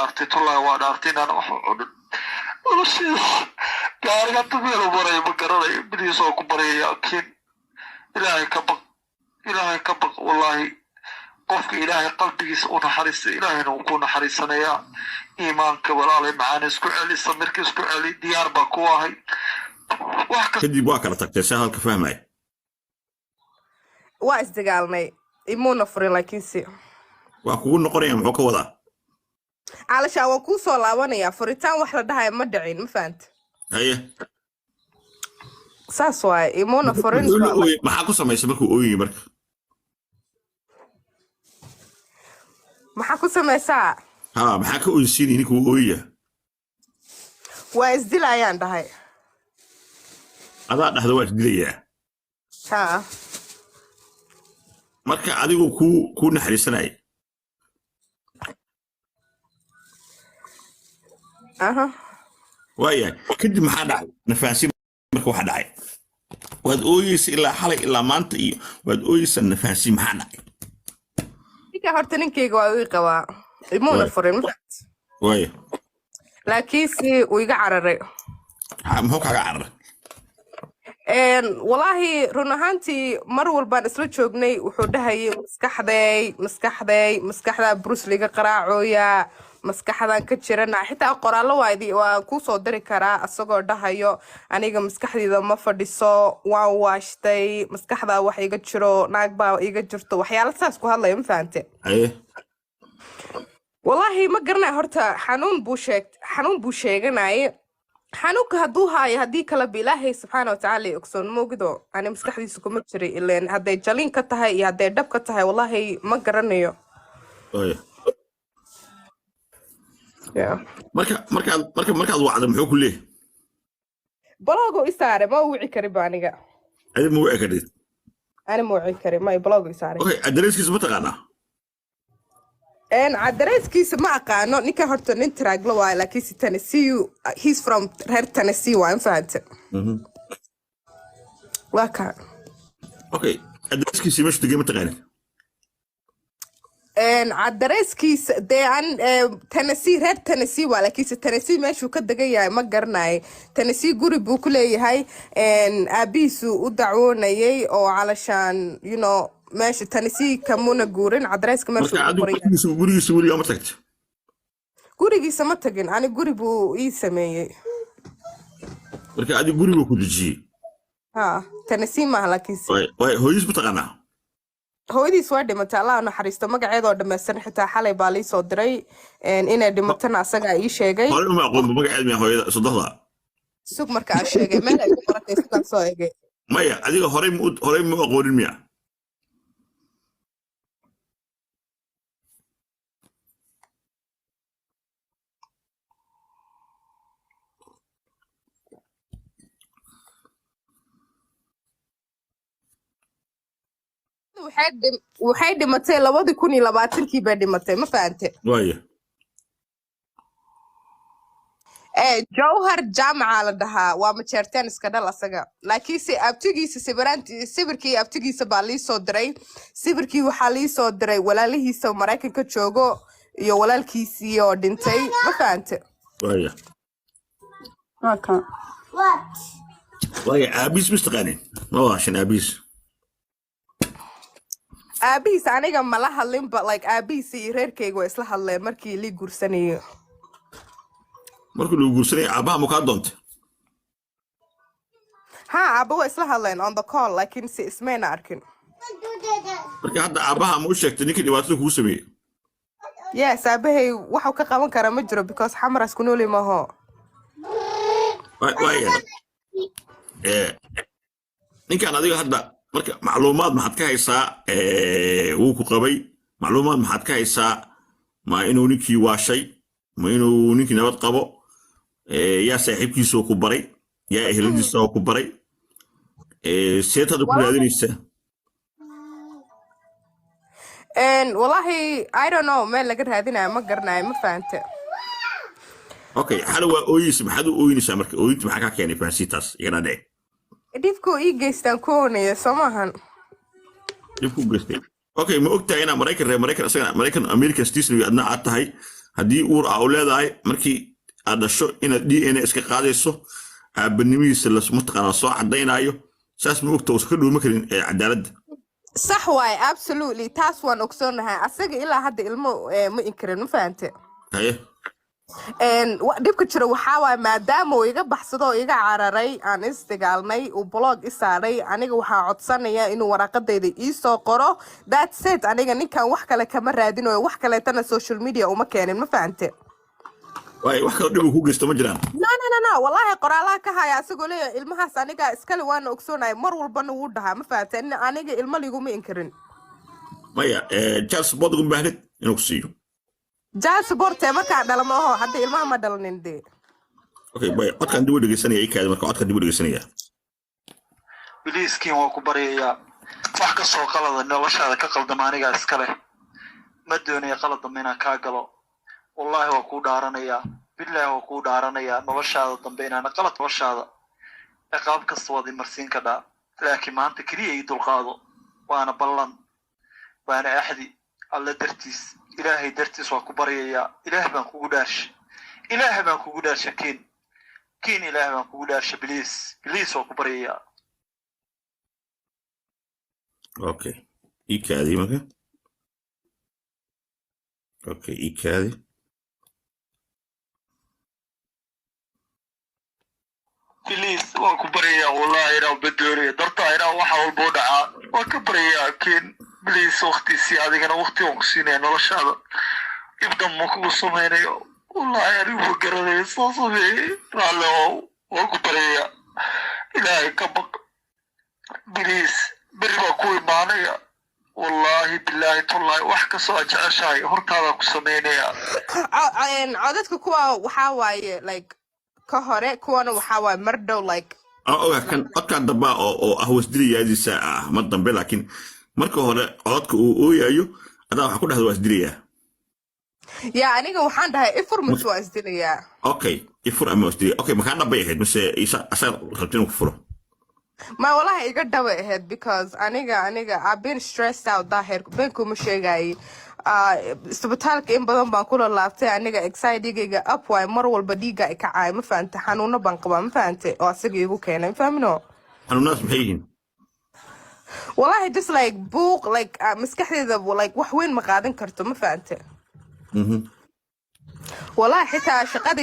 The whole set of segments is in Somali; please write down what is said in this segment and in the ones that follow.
dhaartay tullaa waa dhaartay inaan wax cunin noloshiis gaariga tumeel u baraya ma garanayo midiisoo ku baraya laakiin ilaahay ka baq wallaahi qofka ilaahay qalbigiisa u naxariista ilaahayna uu ku naxariisanayaa iimaanka walaalay macaan isku celi samirka isku celi diyaar baa ku ahay kadib waa kala tagtay saa halka fahmay waa isdagaalnay imuuna furin laakiinse waa kugu noqonaya muxuu ka wadaa علشان وكوسو لاوانيا فريتان wax la dhahay ma dhicin ma faant haye saas waay imona foreign maxaa ku sameysay markuu ooyay marka maxaa ku sameysaa maxaa ka ooysiin ninkuu ooyaya waa isdilayaan dhahay adaa dhahda waa isdilayaa marka adigu ku naxariisanay waayahay kadib maxaa dhacay nafaasi marka waxa dhacay waad ooyeysa ilaa xalay ilaa maanta iyo waad ooyeysa nafaasi maxaa dhacay ninka horta ninkeyga waa ii qabaa imuuna furin waaya laakiinse uu iga cararay muxuu kaaga cararay والله رونهانتي مر والبان اسلا جوجنay wuxuu dhahay maskaxda Bruce Lee qaraacoya maskaxdan ka jirana xitaa qoraalo waa ku soo diri karaa asagoo dhahayo aniga maskaxdayda ma fadhiso waan waashtay maskaxda wax iga jiro naag baa iga jirto waxyaalo saas ku hadlay ma fahamtay wallahi ma garanay horta xanuun buu sheeganay حنوك هدوها هدي كلا بالله سبحانه وتعالى أقصون موجودة أنا مسكحدي سكومة شري إلين هذا جالين كتها هذا دب كتها والله ما قرنيه. مركا وعد محوك ليه؟ بلاغو إسارة ما وعي كريباني جا. أنا مو وعي كريب. أنا مو وعي كريب ما يبلاغو إسارة. أوكي أدريس كيس بتقانا. إن عدريس كيس ما أقانو نيكا هرتو ننتراغلو واي كيس تنسيو he's from Tennessee وين فهمت. وكان. أوكي أدريس كيس مش تجي متقاني. إن عدريس كيس ده عن Tennessee ولا كيس Tennessee ماشوا كده جاي ما قرناي Tennessee قريب وكله هاي إن أبيسو ودعونا يي أو علشان you know ماشي Tennessee كمونا جورين عدريس كمان شو قريب سوري يوم تكت قريب سمتجن أنا قريب ويسمي لكن عادي قريب وكلجي Tennessee ما هلاكيس هو يثبت أنا هو يدي سواد متعلا أنا حريست ما قاعد أقعد مثلا حتى حالي بالي صدري إن دي متنا أسجع أي شيء جاي هو ما أقول ما قاعد هو صدقها سوق مركز شيء جاي ما لا يكون مركز كان صايع جاي ما هي هذيك هوري ما أقول المياه waxay dhimatay 2020kii bay dhimatay ma fahamtay waaya jawhar jaamaca la dhahaa waa majeerteen iska dhal asaga laakiin si abtigiisa sawirkii abtigiisa baa lii soo diray sawirkii waxaa lii soo diray walaalihiisa Mareykanka joogo iyo walaalkiisii oo dhintay ma fahamtay waaya waaya abis mustaqanin ma waashin abis abis aniga ma la hadlin but like abis iyo reerkayga waa isla hadleen markii li guursanayo markii loo guursanay aabaha ma ka doonta aba waa isla hadleen on the call laakiin si ismayna arkin marka hadda aabaha ma u sheegtay ninkii dhibaatada kugu sameeyay yes aabahay waxuu ka qaban karaa ma jiro because xamaras ku nooli maaho waaya ninkan adiga hadda marka macluumaad maxaad ka haysaa wuu ku qabay macluumaad maxaad ka haysaa ma inuu ninkii waashay ma inuu ninkii nabad qabo yaa saaxiibkiisa ku baray yaa eheladiisa ku baray seetada ku raadinaysa wallahi I don't know meel laga raadinayo ma garanayo ma fahamtay okay hal waa ooyis maxaad u ooyinaysaa marka ooyinta maxaa ka keenay fahansiitaas igana dhee dibku ii geystaan koonaya samahan dibku geystay okay ma ogtahay inaa Mareykan asagana American citizen adna aad tahay haddii uur aa u leedahay markii aad dhasho inaad DNA iska qaadayso aabanimadiisa mataqaanaa soo caddaynayo saas ma ogta uusan ka dhuuma karin cadaaladda صح واي absolutely taas waan ogsoonahay asaga ilaa hadda ilmo ma inkirin ma fahante haye dhibka jira waxaa waay maadaama uu iga baxsado oo iga cararay aan isdagaalnay uu blog i saaray aniga waxaa codsanayaa inuu waraaqadayda ii soo qoro that said aniga ninkan wax kale kama raadinayo wax kaleetana social media uma keenin ma fahante waay wax kale dhib ku geysto ma jiraan no wallahi qoraalaha ka haya asagoo leeyahay ilmahaas aniga iskale waana ogsoonahay mar walbana wuu dhahaa ma fahante aniga ilmo liguma inkirin maya Charles Bodgu baahnid inuu ku siiyo Charles Borte markaa dhalmo oo hadda ilmaha ma dhalanin de okay bay codkan dib u dhageysanaya ikaada marka codkan dib u dhageysanaya biliiskin waa ku baryayaa wax ka soo qalada noloshaada ka qaldama aniga iskale ma doonayo qalad dambe inaan kaa galo wallahi waa kuu dhaaranayaa billahi waa kuu dhaaranayaa noloshaada dambe inaan qalad noloshaada ciqaab kasta waad imarsiin kadhaa laakiin maanta keliya ii dulqaado waana ballan waana axdi alla dartiis ilaahay dartiis waa ku baryayaa ilaah baan kugu dhaarsha kiin ilaah baan kugu dhaarsha biliis waa ku baryayaa okay ikaadi marka okay ikaadi biliis waa ku baryayaa wallahi inaa badoonaya dartaa inaa waxa walboo dhacaa waa ka baryayaa kiin biliis waktiisii adigana wakti waan ku siinaya noloshaada ibdan ma kugu samaynayo wallahi anigu garanaya soo sameeyey raalle oo waa ku baryayaa ilaahay ka baq biliis beri baa ku imaanaya wallahi billahi tullahi wax kasoo ajeceshahay hortaada ku samaynaya codadka kuwa waxaa waaye like ka hore kuwana waxaa waaye mar dhow like oga kan codkan damba oo ah wasdiliyaadiisa ah ma dambe laakiin marka hore codka uu ooyayo adaa waxa ku dhahda waa isdilayaa ya aniga waxaan dhahay ifur mise waa isdilayaa okay ifur ama isdilaya okay makaa dhambay ahayd mise asaga rabti inuu ku furo ma wallahi iga dhaba ahayd because aniga I've been stressed out daahir been kuma sheegay isbitaalka in badan baan kula laabtay aniga anxiety-gayga up waay mar walba dhiiga ay ka caay ma fahante xanuuno baan qabaa ma fahante oo asaga igu keenay fahmino xanuunaas maxay yihiin wallahi just like buuq like maskaxdeeda like wax weyn ma qaadan karto ma fahante والله حتى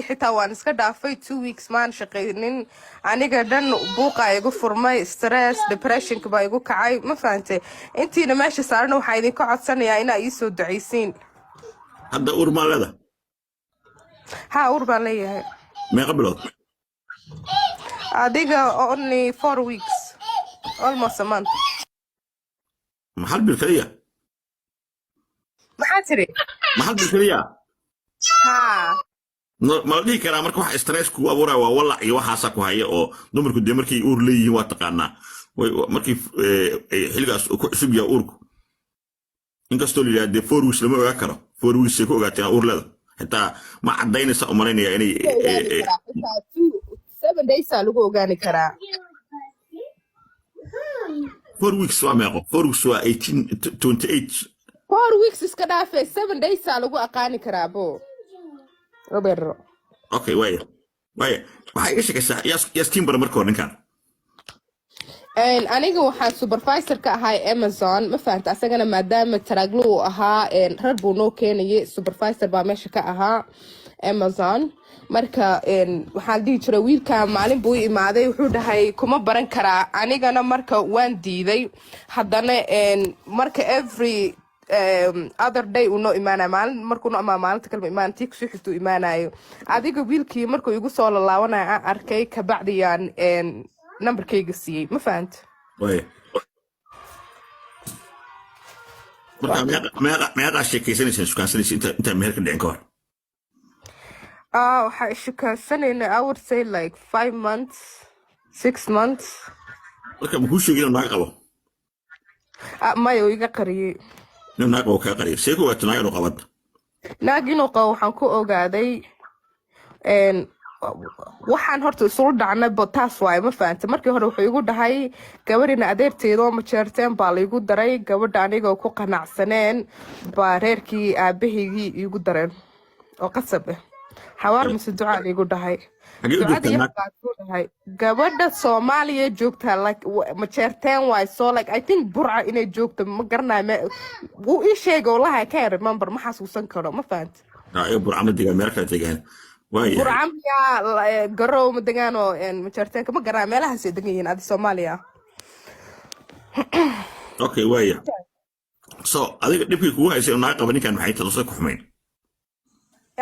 حتى وان اسكا دافاي 2 weeks مان شقينين aniga dhan buuqa igu furmay stress depression ka baa igu kacay ma fahamtay intiina meesha saarna waxa idin ka codsanayaa in ay soo duceysiin hadda uur ma leeda ha uur baan leeyahay meeqa bilood adiga only 4 weeks almost a month maxal bil kaliya maxaa tiri maxal bil kaliya ha ma dhihi karaa marka wax stress ku abuuraa waa walac iyo waxaasa ku haya oo dumarku de markay uur leeyihiin waa taqaanaa markii xilligaas ku cusub yahay uurku inkastoo la yidhaahdo 4 weeks lama ogaa karo 4 weeks ay ku ogaateen uur leeda xitaa ma cadaynaysa u malaynaya inay 7 days lagu ogaani karaa 4 weeks waa meeqo 4 weeks waa 28 4 weeks iska dhaafay 7 days lagu aqaani karaa bo Roberto. Okay, wait. Waxay iga sheekaysaa yaaskin bar markoo ninkan. Aniga waxaan supervisor ka ahay Amazon ma fahanta asagana maadaama taraglu uu ahaa rar buu noo keenayay supervisor baa meesha ka ahaa Amazon marka waxaan dhihi jiray wiilka maalin buu imaaday wuxuu dhahay kuma baran karaa anigana marka waan diiday haddana marka every other day uno imaanay maalin markuu ama maalinta kale imaantii ku xigto imaanayo adiga wiilkii markuu igu soo lalaawanayo aan arkay ka bacdiyaan numberkayga siiyay ma fahant way meeqa sheekaysanaysa shukaansanaysa inta meher ka dhicin ka hor waxaa shukaansanayna I would say like 5 months 6 months marka ma kuu sheegin inuu naga qabo mayo iga qariyay naag oo ka qariyo sheeko waa tanaay inuu qabad naag inuu qabo waxaan ku ogaaday waxaan horta isoo dhacnay botaas waay ma fahantay markii hore wuxuu igu dhahay gabadhina adeerteedoo ma jeerteen baa la igu daray gabadha anigoo ku qanacsaneen baa reerkii aabahaygii igu dareen oo qasab ah xawaar mise ducaa igu dhahay xagee u ducadii joogtaa naag baa ku dhahay gabadha Soomaaliya joogta like ma jeerteen waay so like I think burca inay joogto ma garanayo wuu ii sheegay wallahi I can't remember ma xasuusan karo ma fahant ay burcama degaan meel kale degaan waayahay burca miyaa garow ma degaan oo ma jeerteen ma garanayo meelahaas ay degan yihiin adi Soomaaliya okay waaya so adiga dhibkii kugu haysay naag qaba ninkan maxay tahay soo ku xumayn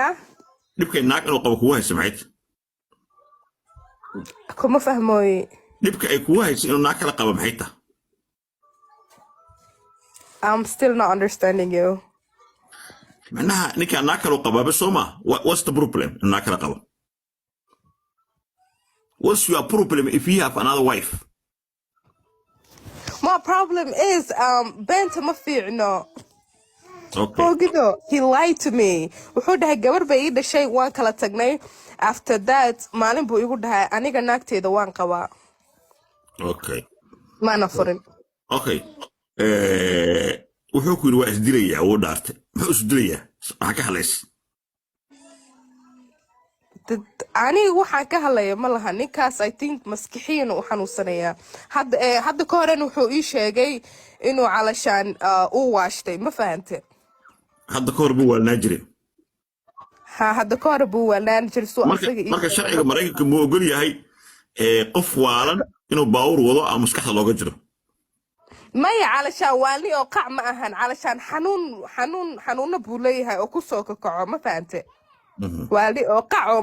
ya dhibkii naag inuu qabo kugu haysay maxay kuma fahmooy dhibka ay kugu haysay inuu naag kala qabo maxay tahay I'm still not understanding you macnaha ninkan naag kala qaba soo ma what's the problem in naag kala qabo what's your problem if you have another wife my problem is benta ma fiicno okay Pogido, he lied to me. Wuxuu dhahay gabar bay ii dhashay waan kala tagnay. After that, maalin buu igu dhahay aniga naagteeda waan qabaa. okay Maana furin. okay wuxuu ku yiri waa isdilayaa oo dhaartay muxuu isdilayaa waxa ka halays Aniga waxaan ka hadlaya ma laha ninkaas I think maskixiin uu xanuunsanaya. Hadda ka horan wuxuu ii sheegay inuu calashaan uu waashtay ma fahantay. hadda ka hor buu waalnaa jiray hadda ka hor buu waalnaan jiray soo asaga marka sharciga Mareykanka ma ogol yahay qof waalan inuu baawur wado ama maskaxda looga jiro maya calashaan waalni oo qac ma ahan calashaan xanuuna buu leeyahay oo ku soo kaco ma fahantay waalni oo qac oo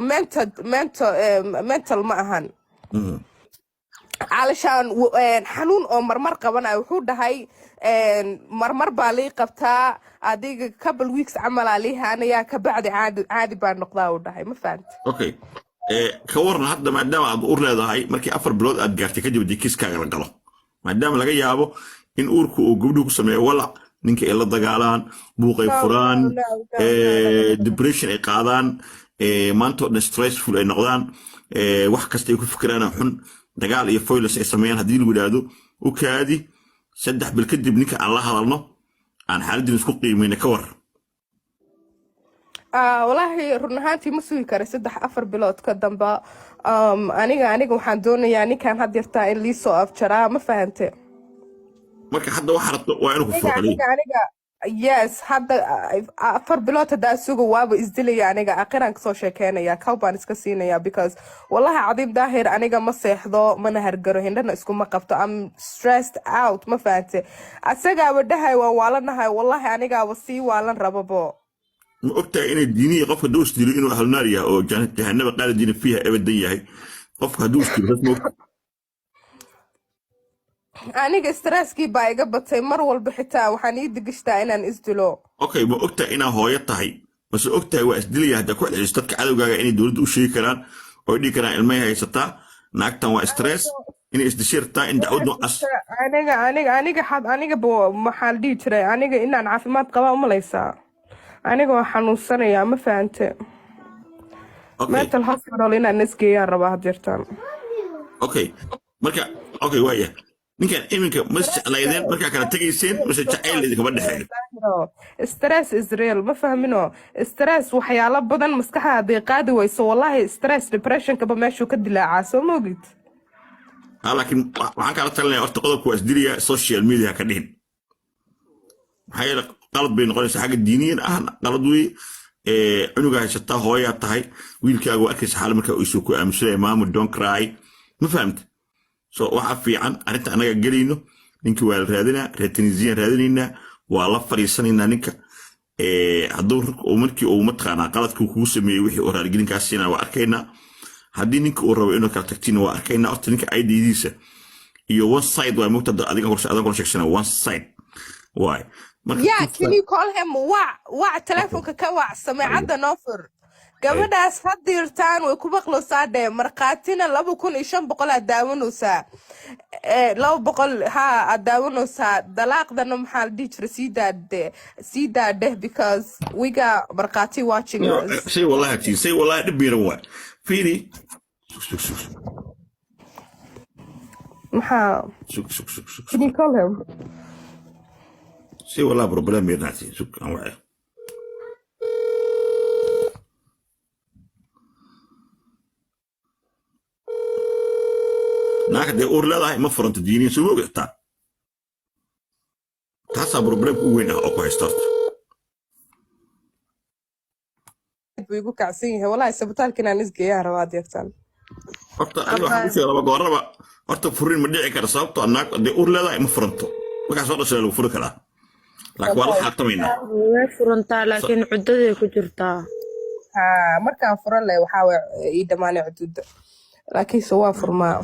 mental ma ahan calashaan xanuun oo marmar qabanayo wuxuu dhahay marmar baa lii qabtaa adiga couple weeks camal aa lii haanayaa ka bacdi caadi baa noqdaa uu dhahay ma fahantay okay ka waran hadda maadaama aad uur leedahay markii 4 bilood aad gaartay kadib kiiskaaga la galo maadaama laga yaabo in uurku uu gabdhuhu ku sameeyo walac ninka ay la dagaalaan buuqay furaan depression ay qaadaan maanta oo dhan stressful ay noqdaan wax kasta ay ku fikiraan xun dagaal iyo foilis ay sameeyaan haddii lagu yiraahdo u kaadi 3 bil kadib ninka aan la hadalno aan xaaladii isku qiimeeyna ka war wallahi run ahaantii ma sugi kara 3-4 bilood ka damba aniga waxaan doonayaa ninkan had yartaa in lii soo afjaraa ma fahantay marka hadda waxa rabto waa inuu ku furqaliyo yes hadda 4 bilood haddaa sugo waaba isdilaya aniga aqiraan kasoo sheekeynaya kaw baan iska siinaya because wallahi cadiim daahir aniga ma seexdo mana hargaro hindhana iskuma qabto I'm stressed out ma fahantay asagaaba dhahay waan waalanahay wallahi anigaaba sii waalan rababo ma ogtahay inay diiniyi qofka doos dilo inuu ahlnaar yahay oo jahannaba qaalidiina fiiha abadan yahay qofka hadduu isdilo rasmo aniga stresskii baa iga batay mar walba xitaa waxaan ii digishtaa inaan isdilo okay ma ogtahay inaa hooyo tahay mase ogtahay waa isdilaya hadda ku celcelis dadka cadowgaaga inay dowladda u sheegi karaan oo dhihi karaan ilmahay haysataa naagtan waa stress inay isdishirtaa in dacwad noocaas aniga maxaa la dhihi jiray aniga inaan caafimaad qabaa umalaysaa aniga waa xanuunsanayaa ma fahante mental hospital inaan isgeeyaan rabaa had jirtaan okay marka okay waaya ninkan iminka ma jeclaydeen markaa kala tegayseen mase jacayl idinkama dhexeeyo stress is real ma fahmino stress waxyaalo badan maskaxda haday qaadi wayso wallahi stress depressionkaba meeshuu ka dilaacaa soo moogid laakiin waxaan kala talinaya horta qodobka waa isdilaya social media ka dhihin maxaa yeele qalad bay noqonaysaa xagga diiniyan ahna qalad wey cunuga haysataa hooyaa tahay wiilkaaga waa arkaysa xaal markaa isuu ku aamusanaya maamo don't cry ma fahamta so waxa fiican arrinta anaga gelayno ninkii waa la raadinaa reer tunisian raadinaynaa waa la fadhiisanaynaa ninka hadduu markii uu mataqaanaa qaladkii kugu sameeyey wixii uu raaligelinkaas siinaa waa arkaynaa haddii ninka uu rabo inuu kala tagtiina waa arkaynaa horta ninka iddiisa iyo one side waa mogta adiga kula sheegsana one side waay yeah can you call him wac telefonka ka wac sameecadda noofur gabadhaas hadirtaan way ku maqloosaa dhee marqaatina 2,500 aad daawanaysaa 200 aad daawanaysaa dalaaqdana maxaa la dhihi jiray sii daadhe because we got marqaati watching us say wallahi dhib miran waay fiiri maxaa can you call him say wallahi problem miran sug aan waay naag haddee uur leedahay ma furanto diiniin soo moogtaa taasaa problemka u weyn ah oo ku haysta horta buu igu kacsan yahay wallahi sabitaalka inaan isgeeyaa rabaa deertan horta aniga waxaan ku sheegay laba gooraba horta furiin ma dhici kara sababtoo ah naag haddee uur leedahay ma furanto markaas oo dhashay lagu furi karaa laakiin waa la xaaqtamaynaa way furantaa laakiin cuddaday ku jirtaa markaan furan leh waxaa ii dhammaanay cududa laakiinse waa furmaa